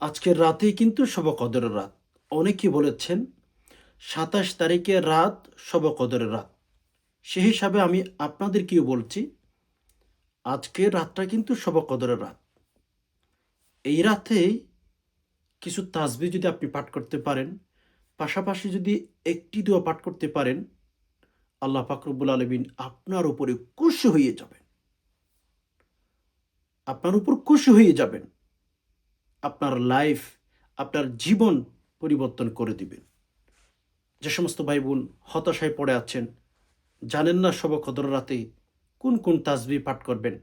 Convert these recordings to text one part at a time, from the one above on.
আজকের রাতেই কিন্তু শবে কদরের রাত। অনেকেই বলেছেন ২৭ তারিখের রাত শবে কদরের রাত। সেই হিসাবে আমি আপনাদেরকেও বলছি আজকের রাতটা কিন্তু শবে কদরের রাত। এই রাতেই কিছু তাসবিহ যদি আপনি পাঠ করতে পারেন, পাশাপাশি যদি একটি দোয়া পাঠ করতে পারেন, আল্লাহ পাক রব্বুল আলামিন আপনার উপরে খুশি হয়ে যাবেন। আপনার উপর খুশি হয়ে যাবেন। আপনার লাইফ, আপনার জীবন পরিবর্তন করে দিবেন। যে সমস্ত ভাই বোন হতাশায় পড়ে আছেন, জানেন না শবে কদর রাতে কোন কোন তাসবিহ পাঠ করবেন,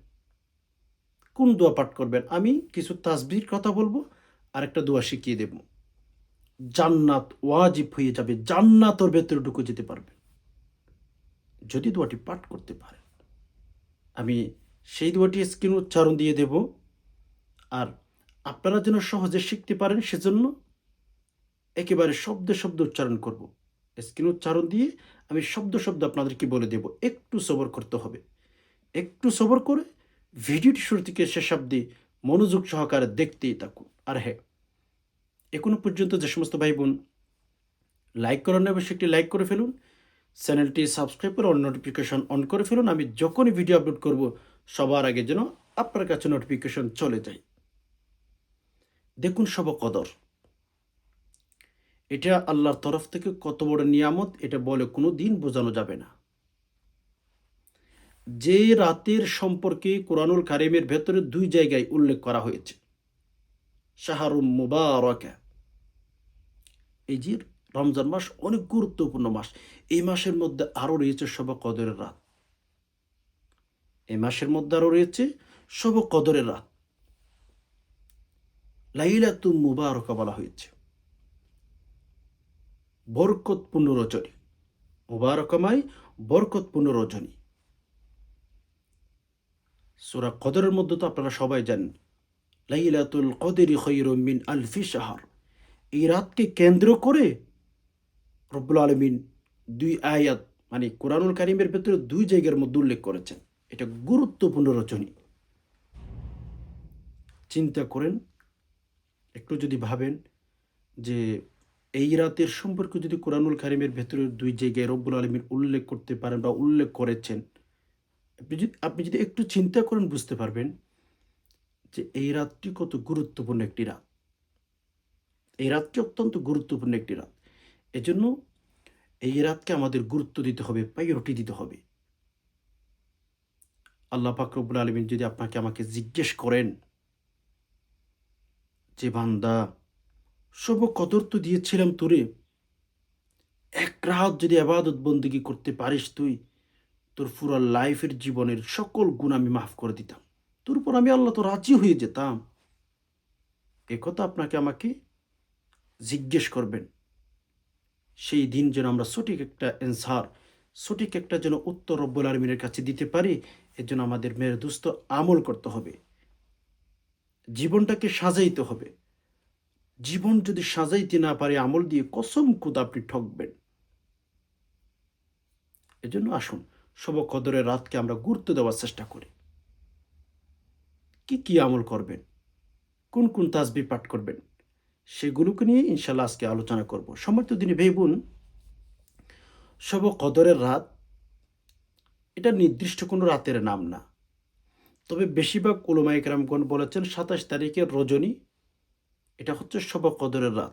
কোন দোয়া পাঠ করবেন, আমি কিছু তাসবিহর কথা বলবো আর একটা দোয়া শিখিয়ে দেব। জান্নাত ওয়াজিব হয়ে যাবে, জান্নাতের ভেতরে ঢুকে যেতে পারবেন যদি দোয়াটি পাঠ করতে পারেন। আমি সেই দোয়াটি স্ক্রিন উচ্চারণ দিয়ে দেব। আর আপনারা যেন সহজে শিখতে পারেন সেজন্য একেবারে শব্দে শব্দ উচ্চারণ করব। স্ক্রিন উচ্চারণ দিয়ে আমি শব্দ শব্দ আপনাদেরকে বলে দেব। একটু সবর করতে হবে। একটু সবর করে ভিডিওটি শুরু থেকে শেষ অবধি মনোযোগ সহকারে দেখতেই থাকুন। আর হ্যাঁ, এখনো পর্যন্ত যে সমস্ত ভাই বোন লাইক করেন না, অবশ্যই একটি লাইক করে ফেলুন। চ্যানেলটি সাবস্ক্রাইব করে অন নোটিফিকেশন অন করে ফেলুন। আমি যখনই ভিডিও আপলোড করব সবার আগে যেন আপনার কাছে নোটিফিকেশন চলে যায়। দেখুন শবে কদর, এটা আল্লাহর তরফ থেকে কত বড় নিয়ামত, এটা বলে কোনো দিন বোঝানো যাবে না। যে রাতের সম্পর্কে কোরআনুল কারিমের ভেতরে দুই জায়গায় উল্লেখ করা হয়েছে, শাহরুম মুবারাকা, এই যে রমজান মাস অনেক গুরুত্বপূর্ণ মাস। এই মাসের মধ্যে আরও রয়েছে শবে কদরের রাত। এই মাসের মধ্যে আরও রয়েছে শবে কদরের রাত, লাইলাতুম মুবারাকা বলা হয়েছে, বরকতপূর্ণ রজনী। মুবারকমাই বরকতপূর্ণ রজনী। সূরা কদরের মধ্যে তো আপনারা সবাই জানেন, লাইলাতুল কদরি খায়রুম মিন আলফি শাহর। এই রাতকে কেন্দ্র করে রব্বুল আলামিন দুই আয়াত, মানে কোরআনুল কারিমের ভেতরে দুই জায়গার মধ্যে উল্লেখ করেছেন। এটা গুরুত্বপূর্ণ রচনী। চিন্তা করেন, একটু যদি ভাবেন যে এই রাতের সম্পর্কে যদি কোরআনুল কারিমের ভেতরে দুই জায়গায় রব্বুল আলামিন উল্লেখ করতে পারেন বা উল্লেখ করেছেন, আপনি যদি একটু চিন্তা করেন বুঝতে পারবেন যে এই রাতটি কত গুরুত্বপূর্ণ একটি রাত। এই রাতটি অত্যন্ত গুরুত্বপূর্ণ একটি রাত। এজন্য এই রাতকে আমাদের গুরুত্ব দিতে হবে, প্রায়োরিটি দিতে হবে। আল্লাহ পাক রব্বুল আলামিন যদি আপনাকে আমাকে জিজ্ঞেস করেন যে বান্দা, শবে কদর তো দিয়েছিলাম তোরে, এক রাত যদি ইবাদত বন্দেগী করতে পারিস তুই, তোর পুরো লাইফের জীবনের সকল গুনাহ আমি মাফ করে দিতাম, তোর উপর আমি আল্লাহ তো রাজি হয়ে যেতাম। একথা আপনাকে আমাকে জিজ্ঞেস করবেন। সেই দিন যেন আমরা সঠিক একটা অ্যান্সার, সঠিক একটা যেন উত্তর রব্বুল আলামিনের কাছে দিতে পারি, এর জন্য আমাদের মেয়ের দুস্থ আমল করতে হবে, জীবনটাকে সাজাইতে হবে। জীবন যদি সাজাইতে না পারে আমল দিয়ে, কসম খুদা আপনি ঠকবেন। এজন্য আসুন শবে কদরের রাতকে আমরা গুরুত্ব দেওয়ার চেষ্টা করি। কি কি আমল করবেন, কোন কোন তাসবিহ পাঠ করবেন, সেগুলোকে নিয়ে ইনশাল্লাহ আজকে আলোচনা করব। সম্মানিত দিনী ভাই বোন, শবে কদরের রাত এটা নির্দিষ্ট কোনো রাতের নাম না। তবে বেশিরভাগ উলামায়ে কেরামগণ বলেছেন ২৭ তারিখের রজনী এটা হচ্ছে শবে কদরের রাত।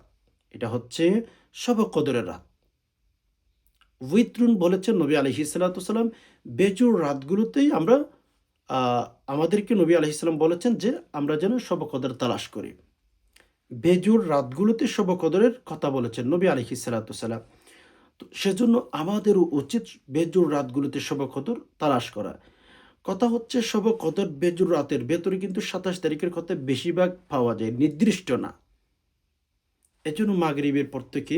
এটা হচ্ছে শবে কদরের রাত। উইত্রুন বলেছেন নবী আলাইহিস সালাতু ওয়াসালাম, বেজোড় রাতগুলোতেই আমরা আমাদেরকে নবী আলাইহিস সালাম বলেছেন যে আমরা যেন শবে কদর তালাশ করি। বেজোড় রাতগুলোতে শবে কদরের কথা বলেছেন নবী আলাইহিস সালাতু ওয়াসালাম। তো সেজন্য আমাদেরও উচিত বেজোড় রাতগুলোতে শবে কদর তালাশ করা। কথা হচ্ছে শবে কদর বেজোড় রাতের ভেতরে কিন্তু ২৭ তারিখের কথা বেশিরভাগ পাওয়া যায়, নির্দিষ্ট না। এজন্য মাগরিবের পর থেকে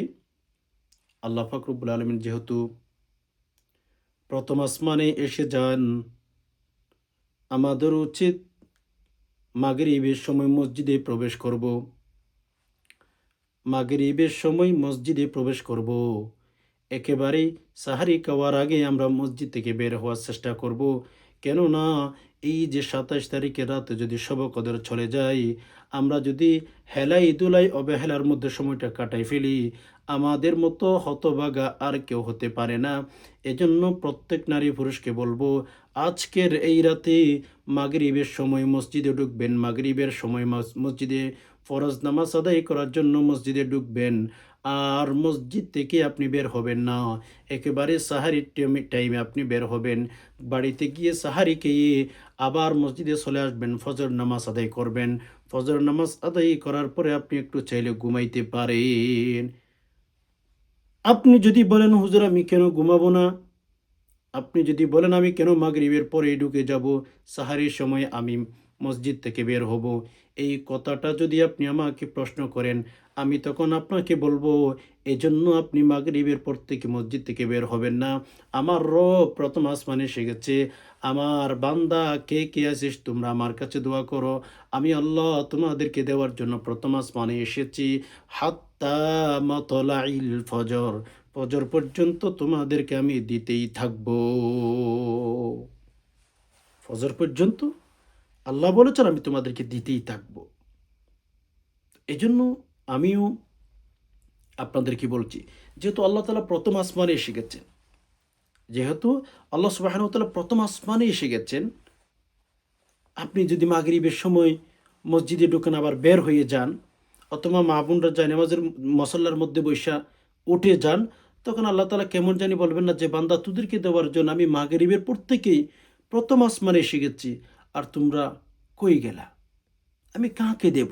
আল্লাহ পাক রব্বুল আলামিন যেহেতু প্রথম আসমানে এসে যান, আমাদের উচিত মাগরিবের সময় মসজিদে প্রবেশ করব। মাগরিবের সময় মসজিদে প্রবেশ করব। একেবারেই সাহারি খাওয়ার আগে আমরা মসজিদ থেকে বের হওয়ার চেষ্টা করব। কেননা এই যে ২৭ তারিখের রাতে যদি শবে কদর চলে যায়, আমরা যদি হেলাই দুলাই অবহেলার মধ্যে সময়টা কাটাই ফেলি, আমাদের মতো হতভাগা আর কেউ হতে পারে না। এজন্য প্রত্যেক নারী পুরুষকে বলবো, আজকের এই রাতে মাগরিবের সময় মসজিদে ঢুকবেন, মাগরিবের সময় মসজিদে ফরজ নামাজ আদায় করার জন্য মসজিদে ঢুকবেন। আর মসজিদ থেকে আপনি বের হবেন না, একেবারে সাহারির টাইমে আপনি বের হবেন। বাড়িতে গিয়ে সাহারি খেয়ে আবার মসজিদে চলে আসবেন, ফজর নামাজ আদায় করবেন। ফজর নামাজ আদায় করার পরে আপনি একটু চাইলে ঘুমাইতে পারেন। আপনি যদি বলেন হুজুর আমি কেন ঘুমাবো না, আপনি যদি বলেন আমি কেন মাগরিবের পরে ঢুকে যাব, সাহারির সময় আমি মসজিদ থেকে বের হব, এই কথাটা যদি আপনি আমাকে প্রশ্ন করেন, আমি তখন আপনাকে বলবো এজন্য আপনি মাগরিবের পর থেকে মসজিদ থেকে বের হবেন না। আমার রব প্রথম আসমানে এসে গেছে, আমার বান্দা কে কে আছিস তোমরা আমার কাছে দোয়া করো, আমি আল্লাহ তোমাদেরকে দেওয়ার জন্য প্রথম আসমানে এসেছি। হাত্তা মাতলাইল ফজর, ফজর পর্যন্ত তোমাদেরকে আমি দিতেই থাকব। ফজর পর্যন্ত আল্লাহ বলেছেন আমি তোমাদেরকে দিতেই থাকব। এজন্য আমিও আপনাদেরকে বলছি, যেহেতু আল্লাহ তাআলা প্রথম আসমানে এসে গেছেন, যেহেতু আল্লাহ সুবহানাহু ওয়া তাআলা প্রথম আসমানে এসে গেছেন, আপনি যদি মাগরিবের সময় মসজিদে ঢুকেন আবার বের হয়ে যান, অথবা মা বোনরা যায় নামাজের মসল্লার মধ্যে বৈশা উঠে যান, তখন আল্লাহ তাআলা কেমন জানি বলবেন না যে বান্দা তোদেরকে দেওয়ার জন্য আমি মাগরিবের পর থেকেই প্রথম আসমানে এসে গেছি, আর তোমরা কই গেলা, আমি কাকে দেব,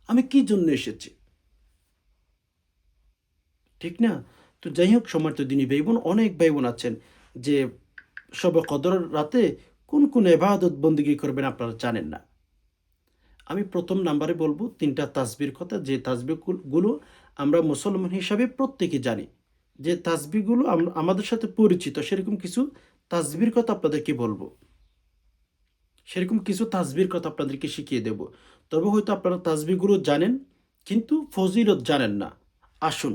আমি কি জন্য এসেছি, ঠিক না? তো যাই হোক, সম্মানিত দিনী ভাই বোন, অনেক ভাই বোন আছেন যে শবে কদর রাতে কোন কোন ইবাদত বন্দেগী করবেন আপনারা জানেন না। আমি প্রথম নাম্বারে বলবো ৩টা তাসবির কথা, যে তাসবিহগুলো আমরা মুসলমান হিসাবে প্রত্যেকে জানি, যে তাসবিহগুলো আমাদের সাথে পরিচিত, সেরকম কিছু তাসবির কথা আপনাদেরকে বলবো, সেরকম কিছু তাসবির কথা আপনাদেরকে শিখিয়ে দেব। তবে হয়তো আপনারা তাসবিহগুলো জানেন কিন্তু ফজিলত জানেন না। আসুন,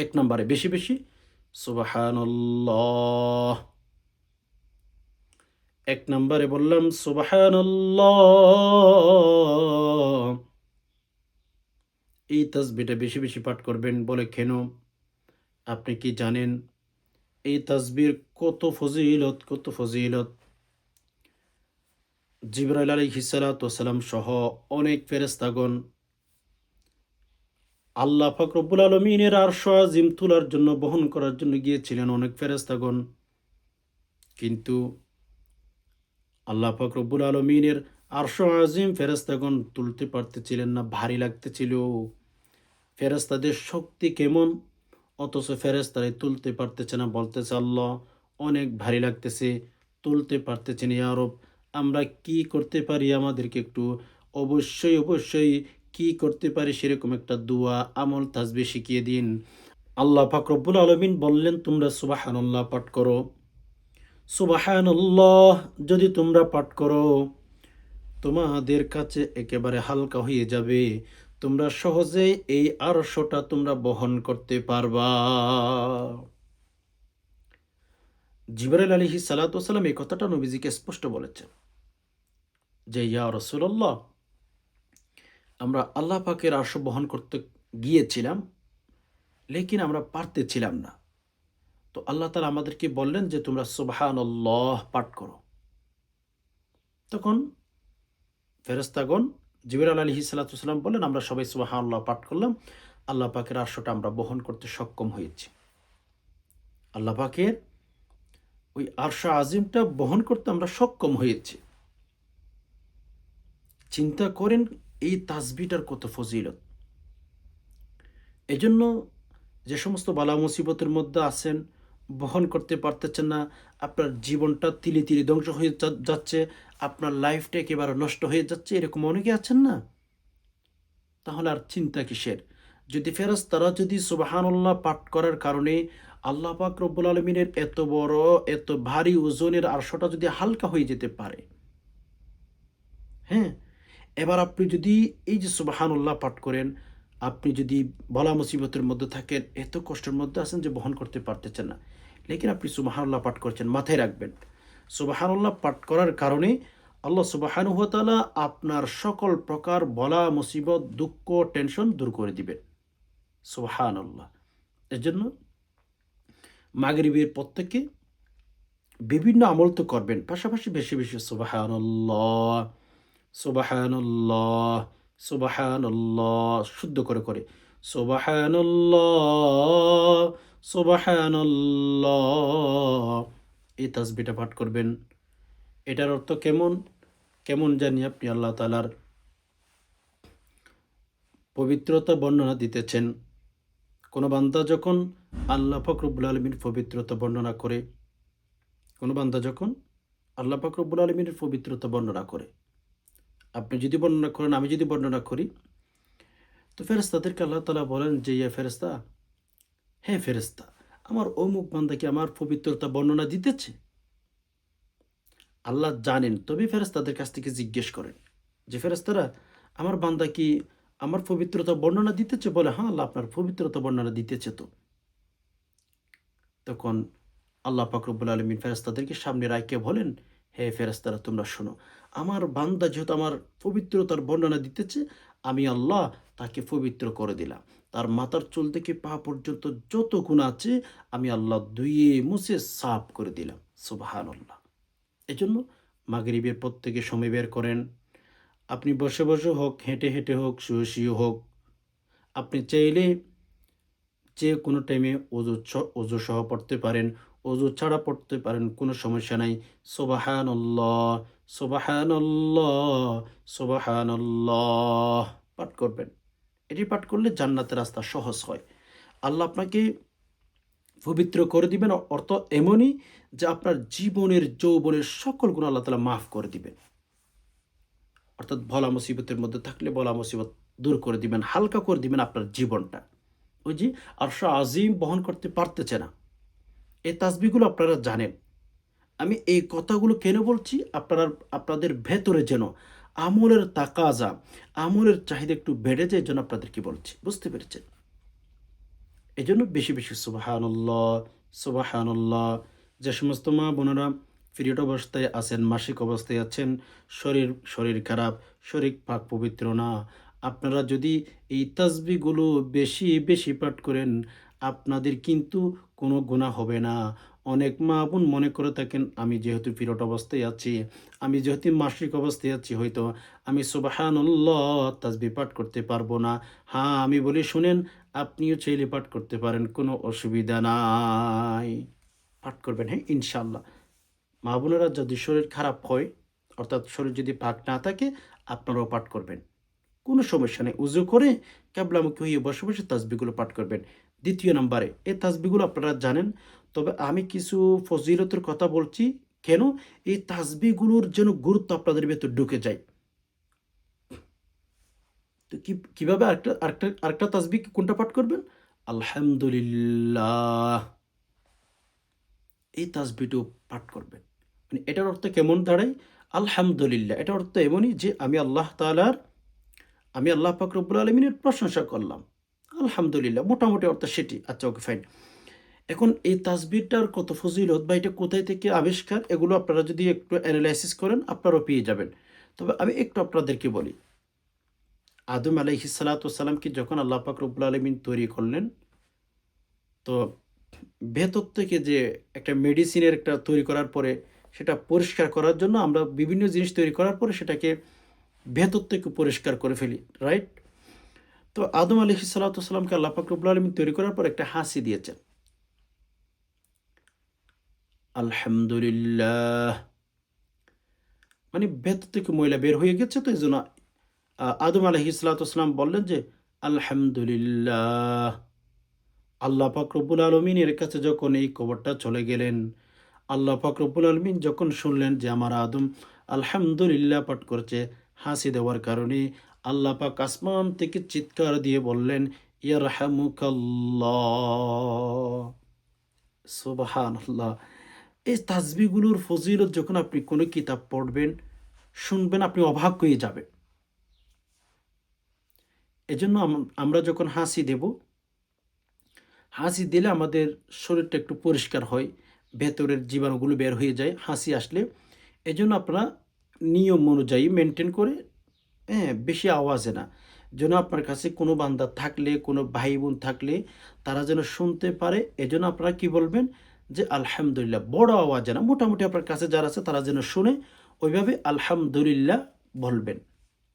১ নম্বরে বেশি বেশি সুবহানাল্লাহ। ১ নম্বরে বললাম সুবহানাল্লাহ। এই তাসবিহটা বেশি বেশি পাঠ করবেন। বলে কেন? আপনি কি জানেন এই তাসবিহর কত ফজিলত, কত ফজিলত? জিবরাইল আলাইহিস সালাতু ওয়াস সালাম সহ অনেক ফেরেশতাগণ আল্লাহ পাক রব্বুল আলামিনের আরশ আজিম তোলার জন্য, বহন করার জন্য গিয়েছিলেন অনেক ফেরেশতাগণ। কিন্তু আল্লাহ পাক রব্বুল আলামিনের আরশ আজিম ফেরেশতাগণ তুলতে পারতেছিলেন না, ভারী লাগতেছিল। ফেরেশতাদের শক্তি কেমন, অথচ ফেরেশতারাই তুলতে পারতেছে না, বলতেছে আল্লাহ অনেক ভারী লাগতেছে, তুলতে পারতেছি না ইয়া রব, আমরা কি করতে পারি, আমাদেরকে একটু অবশ্যই অবশ্যই কি করতে পারি সেরকম একটা দোয়া আমল তাসবিহ শিখিয়ে দিন। আল্লাহ পাক রব্বুল আলামিন বললেন তোমরা সুবহানাল্লাহ পাঠ করো। সুবহানাল্লাহ যদি তোমরা পাঠ করো, তোমাদের কাছে একেবারে হালকা হয়ে যাবে, তোমরা সহজেই এই আরশটা তোমরা বহন করতে পারবা। জিবরাইল আলাইহিস সালাতু ওয়াস সালাম এই কথাটা নবীজিকে স্পষ্ট বলেছেন যে ইয়া রাসূলুল্লাহ, আমরা আল্লাহ পাকের আরশ বহন করতে গিয়েছিলাম, লেকিন আমরা পারতেছিলাম না। তো আল্লাহ তাআলা আমাদেরকে বললেন যে তোমরা সুবহানাল্লাহ পাঠ করো। তখন ফেরেশতাগণ জিবরাইল আলাইহিস সালাতু ওয়াস সালাম বললেন আমরা সবাই সুবহানাল্লাহ পাঠ করলাম, আল্লাহ পাকের আরশটা আমরা বহন করতে সক্ষম হয়েছি। আল্লাহ পাকের ওই আরশ আজিমটা বহন করতে আমরা সক্ষম হয়েছি। চিন্তা করেন এই তাসবিহটার কত ফজিলত। এজন্য যে সমস্ত বালা মুসিবতের মধ্যে আছেন, বহন করতে পারতেছেন না, আপনার জীবনটা তিলে তিলে ধ্বংস হয়ে যাচ্ছে, আপনার লাইফটা একেবারে নষ্ট হয়ে যাচ্ছে, এরকম অনেকে আছেন না? তাহলে আর চিন্তা কিসের? যদি ফেরেশতারা যদি সুবহানাল্লাহ পাঠ করার কারণে আল্লাহ পাক রব্বুল আলামিনের এত বড়, এত ভারী ওজনের আরশটা যদি হালকা হয়ে যেতে পারে, হ্যাঁ? এবার আপনি যদি এই যে সুবহানাল্লাহ পাঠ করেন, আপনি যদি বলা মুসিবতের মধ্যে থাকেন, এত কষ্টের মধ্যে আছেন যে বহন করতে পারতেছেন না, লেকিন আপনি সুবহানাল্লাহ পাঠ করছেন, মাথায় রাখবেন সুবহানাল্লাহ পাঠ করার কারণে আল্লাহ সুবহানাহু ওয়া তাআলা আপনার সকল প্রকার বলা মুসিবত দুঃখ টেনশন দূর করে দিবেন। সুবহানাল্লাহ। এজন্য মাগরিবের প্রত্যেকে বিভিন্ন আমল তো করবেন, পাশাপাশি বেশি বেশি সুবহানাল্লাহ, সুবহানাল্লাহ, সুবহানাল্লাহ শুদ্ধ করে সুবহানাল্লাহ, সুবহানাল্লাহ এই তাসবিহটা পাঠ করবেন। এটার অর্থ কেমন? কেমন জানি আপনি আল্লাহ তাআলার পবিত্রতা বর্ণনা দিতেছেন। কোন বান্দা যখন আল্লাহ পাক রব্বুল আলামিনের পবিত্রতা বর্ণনা করে, কোন বান্দা যখন আল্লাহ পাক রব্বুল আলামিনের পবিত্রতা বর্ণনা করে, আপনি যদি বর্ণনা করেন, আমি যদি বর্ণনা করি, তো ফেরেশতাদেরকে আল্লাহ তাআলা বলেন যে, ইয়া ফেরেশতা, হে ফেরেশতা, আমার অমুক বান্দা কি আমার পবিত্রতা বর্ণনা দিতেছে? আল্লাহ জানেন, তবে ফেরেশতাদের কাছ থেকে জিজ্ঞেস করেন যে, ফেরেশতারা, আমার বান্দা কি আমার পবিত্রতা বর্ণনা দিতেছে? বলে, হ্যাঁ আল্লাহ আপনার পবিত্রতা বর্ণনা দিতেছে তো। তখন আল্লাহ পাক রব্বুল আলামিন ফেরেশতাদেরকে সামনে রাইখে বলেন, হে ফেরেশতারা তোমরা শোনো, আমার বান্দা যেহেতু আমার পবিত্রতার বর্ণনা দিতেছে, আমি আল্লাহ তাকে পবিত্র করে দিলাম। তার মাথার চুল থেকে পা পর্যন্ত যত গুনাহ আছে আমি আল্লাহ ধুয়ে মুছে সাফ করে দিলাম। সুবহানাল্লাহ। এজন্য মাগরিবের প্রত্যেকে সময় বের করেন। আপনি বসে বসে হোক, হেঁটে হেঁটে হোক, শুয়ে শুয়ে হোক, আপনি চাইলে যে কোনো টাইমে অজু সহ পড়তে পারেন, অজু ছাড়া পড়তে পারেন, কোনো সমস্যা নাই। সুবহানাল্লাহ, সুবহানাল্লাহ, সুবহানাল্লাহ পাঠ করবেন। এটি পাঠ করলে জান্নাতের রাস্তা সহজ হয়। আল্লাহ আপনাকে পবিত্র করে দিবেন, অর্থ এমনই যে আপনার জীবনের যৌবনের সকল গুনাহ আল্লাহ তাআলা মাফ করে দিবেন। অর্থাৎ বলা মুসিবতের মধ্যে থাকলে বলা মুসিবত দূর করে দিবেন, হালকা করে দিবেন আপনার জীবনটা। ওই যে আরশ আজিম বহন করতে পারতেছে না। এই তাসবিহগুলো আপনারা জানেন। আমি এই কথাগুলো কেন বলছি? আপনাদের ভেতরে যেন আমলের তাকাজা, আমলের চাহিদা একটু বেড়ে যায়, এজন্য আপনাদেরকে বলছি। বুঝতে পেরেছেন? এজন্য বেশি বেশি সুবহানাল্লাহ, সুবহানাল্লাহ। যে সমস্ত মা বোনেরা পিরিয়ড অবস্থায় আছেন, মাসিক অবস্থায় আছেন, শরীর খারাপ, শরীর পাক পবিত্র না, আপনারা যদি এই তাসবিহগুলো বেশি বেশি পাঠ করেন, আপনাদের কিন্তু কোনো গুনাহ হবে না। অনেক মা বোন মনে করে থাকেন, আমি যেহেতু পিরিয়ড অবস্থায় আছি, আমি যেহেতু মাসিক অবস্থায় আছি, হয়তো আমি সুবহানাল্লাহ তাসবিহ পাঠ করতে পারবো না। হ্যাঁ, আমি বলি শুনেন, আপনিও চাইলে পাঠ করতে পারেন, কোনো অসুবিধা নাই। পাঠ করবেন, হ্যাঁ ইনশাআল্লাহ। মা বোনেরা যদি শরীর খারাপ হয়, অর্থাৎ শরীর যদি পাক না থাকে, আপনারাও পাঠ করবেন, কোনো সমস্যা নেই। উজু করে কেবলামুখী হয়ে বসে বসে তাসবিহগুলো পাঠ করবেন। দ্বিতীয় নম্বরে এই তাসবিহগুলো আপনারা জানেন, তবে আমি কিছু ফজিলতের কথা বলছি। কেন? এই তাসবিহগুলোর যেন গুরুত্ব আপনাদের ভেতর ঢুকে যায়। তো কিভাবে আরেকটা তাসবিহ কোনটা পাঠ করবেন? আলহামদুলিল্লাহ, এই তাসবিহটাও পাঠ করবেন। মানে এটার অর্থ কেমন দাঁড়ায়? আলহামদুলিল্লাহ এটার অর্থ এমনই যে আমি আল্লাহ পাক রব্বুল আলামিনের প্রশংসা করলাম। আলহামদুলিল্লাহ মোটামুটি অর্থ সেটি। আচ্ছা ওকে ফাইন। এখন এই তাসবিহটার কত ফজিলত বা এটা কোথায় থেকে আবিষ্কার, এগুলো আপনারা যদি একটু অ্যানালাইসিস করেন আপনারাও পেয়ে যাবেন। তবে আমি একটু আপনাদেরকে বলি। আদম আলাইহিস সালাতু ওয়াস সালামকে যখন আল্লাহ পাক রব্বুল আলামিন তৈরি করলেন, তো ভেতর থেকে যে একটা মেডিসিনের একটা তৈরি করার পরে সেটা পরিষ্কার করার জন্য আমরা বিভিন্ন জিনিস তৈরি করার পরে সেটাকে ভেতর থেকে পরিষ্কার করে ফেলি, রাইট? তো আদম আলাইহিস সালাতু ওয়াস সালামকে আল্লাহ পাক রব্বুল আলামিন তৈরি করার পর একটা হাসি দিয়েছেন। আলহামদুলিল্লাহ, মানে ভেতর থেকে ময়লা বের হয়ে গেছে, তো এইজন্য আদম আলাইহিস সালাতু ওয়াস সালাম বললেন যে আলহামদুলিল্লাহ। আল্লাহ পাক রব্বুল আলমিনের কাছে যখন এই খবরটা চলে গেলেন, আল্লাহ পাক রব্বুল আলমিন যখন শুনলেন যে আমার আদম আলহামদুলিল্লাহ পাঠ করছে, হাসি দেওয়ার কারণে আল্লাহ পাক আসমান থেকে চিৎকার দিয়ে বললেন, ইয়ারহামুকাল্লাহ। সুবহানাল্লাহ। এই তাসবিহগুলোর ফজিলত যখন আপনি কোনো কিতাব পড়বেন, শুনবেন, আপনি অবাক হয়ে যাবেন। এজন্য আমরা যখন হাসি দেব, হাসি দিলে আমাদের শরীরটা একটু পরিষ্কার হয়, ভেতরের জীবাণুগুলো বের হয়ে যায় হাসি আসলে। এজন্য আপনারা নিয়ম অনুযায়ী মেনটেন করে, হ্যাঁ, বেশি আওয়াজে না, যেন আপনার কাছে কোনো বান্দা থাকলে, কোনো ভাই বোন থাকলে তারা যেন শুনতে পারে। এজন্য আপনারা কি বলবেন যে আলহামদুলিল্লাহ, বড় আওয়াজে না, মোটামুটি আপনার কাছে যারা আছে তারা যেন শুনে, ওইভাবে আলহামদুলিল্লাহ বলবেন।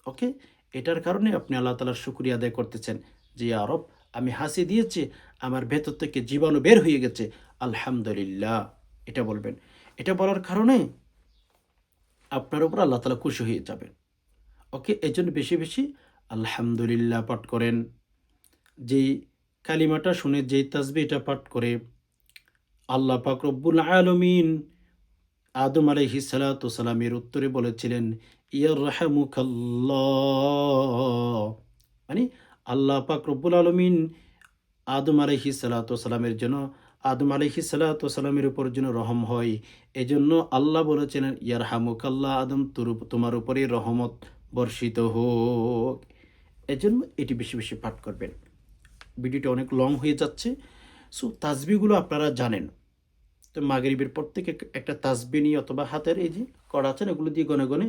ওকে, এটার কারণে আপনি আল্লাহ তাআলার শুকরিয়া আদায় করতেছেন যে ইয়া রব, আমি হাসি দিয়েছি, আমার ভেতর থেকে জীবাণু বের হয়ে গেছে, আলহামদুলিল্লাহ, এটা বলবেন। এটা বলার কারণে আপনার উপর আল্লাহ তাআলা খুশি হয়ে যাবেন। ওকে, এজন্য বেশি বেশি আলহামদুলিল্লাহ পাঠ করেন। যেই কালিমাটা শুনে, যেই তাসবিহটা পাঠ করে আল্লাহ পাক রব্বুল আলামিন আদম আলাইহিস সালাতু সালামের উত্তরে বলেছিলেন ইয়ারহামুকাল্লাহ, মানে আল্লাহ পাক রব্বুল আলামিন আদম আলাইহিস সালাতু সালামের জন্য, আদম আলাইহিস সালাতু সালামের উপর যেন রহম হয়, এজন্য আল্লাহ বলেছিলেন ইয়ারহামুকাল্লাহ, আদম তোমার উপরে রহমত বর্ষিত হোক। এজন্য এটি বেশি বেশি পাঠ করবেন। ভিডিওটা অনেক লং হয়ে যাচ্ছে। সো তাসবিহগুলো আপনারা জানেন। তো মাগরিবের পর থেকে একটা তাসবিহ নিয়ে অথবা হাতের এই যে করা আছেন, এগুলো দিয়ে গনে গনে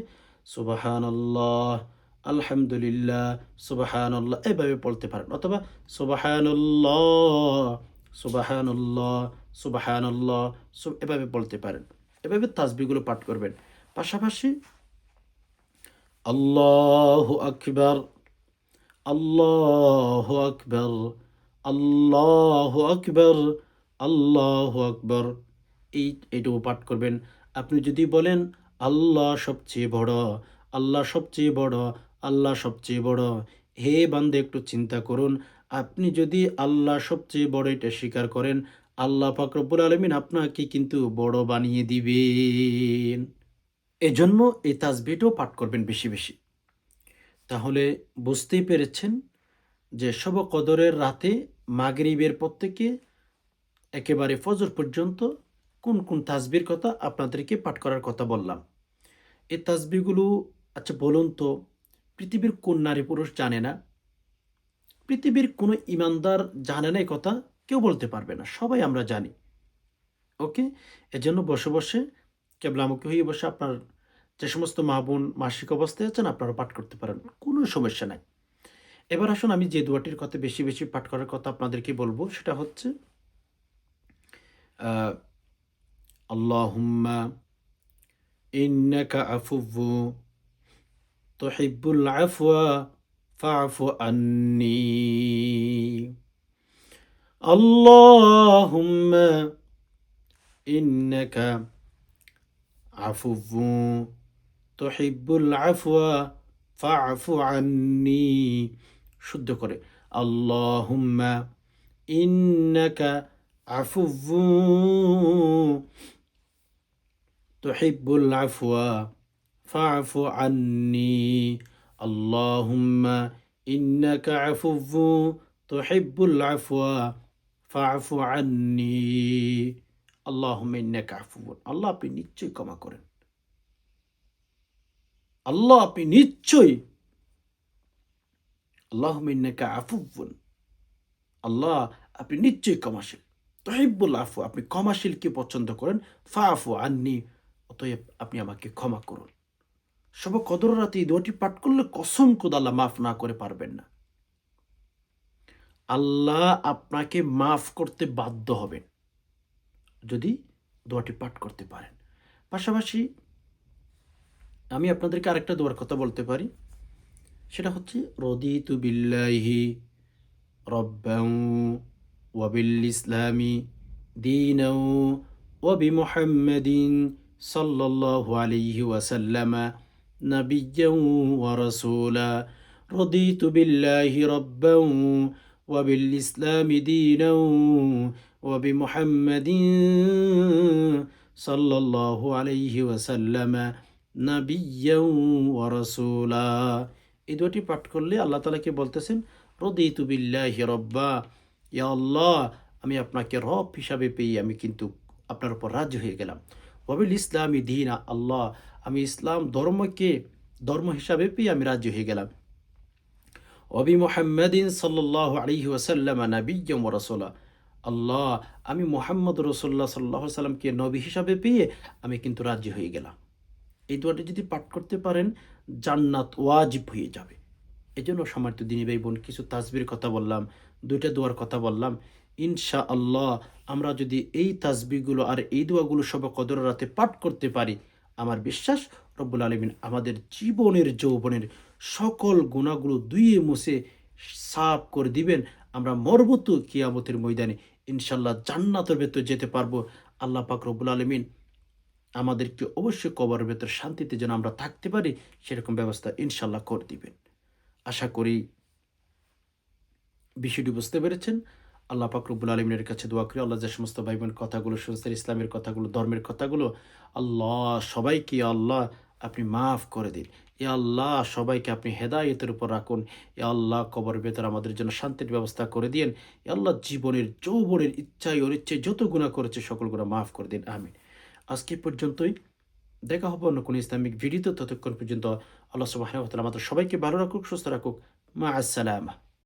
সুবহানাল্লাহ, আলহামদুলিল্লাহ, সুবহানাল্লাহ এভাবে পড়তে পারেন, অথবা সুবহানাল্লাহ, সুবহানাল্লাহ, সুবহানাল্লাহ এভাবে বলতে পারেন। এভাবে তাসবিহগুলো পাঠ করবেন। পাশাপাশি আল্লাহু আকবার, আল্লাহু আকবার, আল্লাহু আকবার, আল্লাহু আকবার, এইটুকু পাঠ করবেন। আপনি যদি বলেন আল্লাহ সবচেয়ে বড়, আল্লাহ সবচেয়ে বড়, আল্লাহ সবচেয়ে বড়, হে বান্দা একটু চিন্তা করুন, আপনি যদি আল্লাহ সবচেয়ে বড় এটা স্বীকার করেন, আল্লাহ পাক রব্বুল আলামিন আপনাকে কিন্তু বড় বানিয়ে দিবেন। এজন্য এই তাসবিহটাও পাঠ করবেন বেশি বেশি। তাহলে বুঝতেই পেরেছেন যে শবে কদরের রাতে মাগরিবের পর থেকে একেবারে ফজর পর্যন্ত কোন কোন তাসবিহর কথা আপনাদেরকে পাঠ করার কথা বললাম। এই তাসবিহগুলো, আচ্ছা বলুন তো, পৃথিবীর কোন নারী পুরুষ জানে না? পৃথিবীর কোনো ইমানদার জানে না, এই কথা কেউ বলতে পারবে না, সবাই আমরা জানি। ওকে, এজন্য বসে বসে কেবলামুখী হয়ে বসে আপনার যে সমস্ত মা বোন মাসিক অবস্থায় আছেন আপনারা পাঠ করতে পারেন, কোনো সমস্যা নাই। এবার আসুন, আমি যে দোয়াটির কথা বেশি বেশি পাঠ করার কথা আপনাদেরকে বলবো, সেটা হচ্ছে আল্লাহুম্মা ইন্নাকা আফুব্বু তুহিব্বুল আফওয়া ফাআফু আন্নি। আল্লাহুম্মা ইন্নাকা আফুব্বু তুহিব্বুল আফওয়া ফাআফু আন্নি। শুদ্ধ করে আল্লাহুম্মা ইন্নাকা আফুব্বু তুহিব্বুল আফওয়া ফাআফু আন্নি। আল্লাহুম্মা ইন্নাকা আফুব্বু তুহিব্বুল আফওয়া ফাআফু আন্নি। আল্লাহুম্মা ইন্নাকা আফুব্বুন, আল্লাহ আপনি নিশ্চয়ই ক্ষমা করেন, আল্লাহ আপনি নিশ্চয়ই, আল্লাহুম্মা ইন্নাকা আফুব্বুন, আল্লাহ আপনি নিশ্চয়ই ক্ষমাশীল, তুহিব্বুল আফওয়া আপনি ক্ষমাশীলকে পছন্দ করেন, ফাআফু আন্নি অতএব আপনি আমাকে ক্ষমা করুন। শবে কদর রাতে এই দোয়াটি পাঠ করলে কসম খোদা আল্লাহ মাফ না করে পারবেন না। আল্লাহ আপনাকে মাফ করতে বাধ্য হবেন যদি দোয়াটি পাঠ করতে পারেন। পাশাপাশি আমি আপনাদেরকে আরেকটা দোয়ার কথা বলতে পারি, সেটা হচ্ছে রদিতু বিল্লাহি রব্বান ওয়া বিল ইসলামি দীনান ওয়া বিমুহাম্মাদিন সাল্লাল্লাহু আলাইহি ওয়াসাল্লাম নাবিয়্যান ওয়া রাসূলা। রদিতু বিল্লাহি রব্বান ওয়া বিল ইসলামি দীনান ওয়া বিমুহাম্মাদিন সাল্লাল্লাহু আলাইহি ওয়াসাল্লাম নাবিয়্যান ওয়া রাসূলা। এই দুটি পাঠ করলে আল্লাহ তাআলাকে বলতেছেন রদিতু বিল্লাহি রব্বা, ইয়া আল্লাহ আমি আপনাকে রব হিসাবে পেয়ে আমি কিন্তু আপনার উপর রাজি হয়ে গেলাম। ওয়াবিল ইসলামি দীনা, আল্লাহ আমি ইসলাম ধর্মকে ধর্ম হিসাবে পেয়ে আমি রাজি হয়ে গেলাম। ওয়াবি মুহাম্মাদিন সাল্লাল্লাহু আলাইহি ওয়াসাল্লাম নাবিয়্যান ওয়া রাসূলা, আল্লাহ, আমি মোহাম্মদ রসুল্লাহ সাল্লাহ সাল্লামকে নবী হিসাবে পেয়ে আমি কিন্তু রাজি হয়ে গেলাম। এই দোয়াটি যদি পাঠ করতে পারেন, জান্নাত ওয়াজিব হয়ে যাবে। এই জন্য সম্মানিত দিনী ভাই বোন, কিছু তাসবির কথা বললাম, 2টা দোয়ার কথা বললাম। ইনশাআল্লাহ আমরা যদি এই তাসবিহগুলো আর এই দোয়াগুলো সবে কদর রাতে পাঠ করতে পারি, আমার বিশ্বাস রব্বুল আলামিন আমাদের জীবনের যৌবনের সকল গুনাহগুলো ধুয়ে মুছে সাফ করে দিবেন। আমরা মরব তো কিয়ামতের ময়দানে ইনশাআল্লাহ জান্নাতের ভেতর যেতে পারবো। আল্লাহ পাক রব্বুল আলামিন আমাদেরকে অবশ্যই কবরের ভেতর শান্তিতে যেন আমরা থাকতে পারি, সেরকম ব্যবস্থা ইনশাআল্লাহ করে দিবেন। আশা করি বিষয়টি বুঝতে পেরেছেন। আল্লাহ পাক রব্বুল আলামিনের কাছে দোয়া করি, আল্লাহ যে সমস্ত ভাই বোন কথাগুলো শুনছেন, ইসলামের কথাগুলো, ধর্মের কথাগুলো, আল্লাহ সবাইকে আল্লাহ আপনি মাফ করে দিন। ইয়া আল্লাহ সবাইকে আপনি হেদায়েতের উপর রাখুন। ইয়া আল্লাহ কবরের ভেতর আমাদের জন্য শান্তির ব্যবস্থা করে দিয়েন। ইয়া আল্লাহ জীবনের যৌবনের ইচ্ছায় অনিচ্ছায় যত গুনাহ করেছে সকল গুনাহ মাফ করে দিন। আমিন। আজকে পর্যন্তই। দেখা হবে অন্য কোনো ইসলামিক ভিডিওতে। ততক্ষণ পর্যন্ত আল্লাহ সুবহানাহু ওয়া তাআলা আমাদের সবাইকে ভালো রাখুক, সুস্থ রাখুক। মা আসসালামা।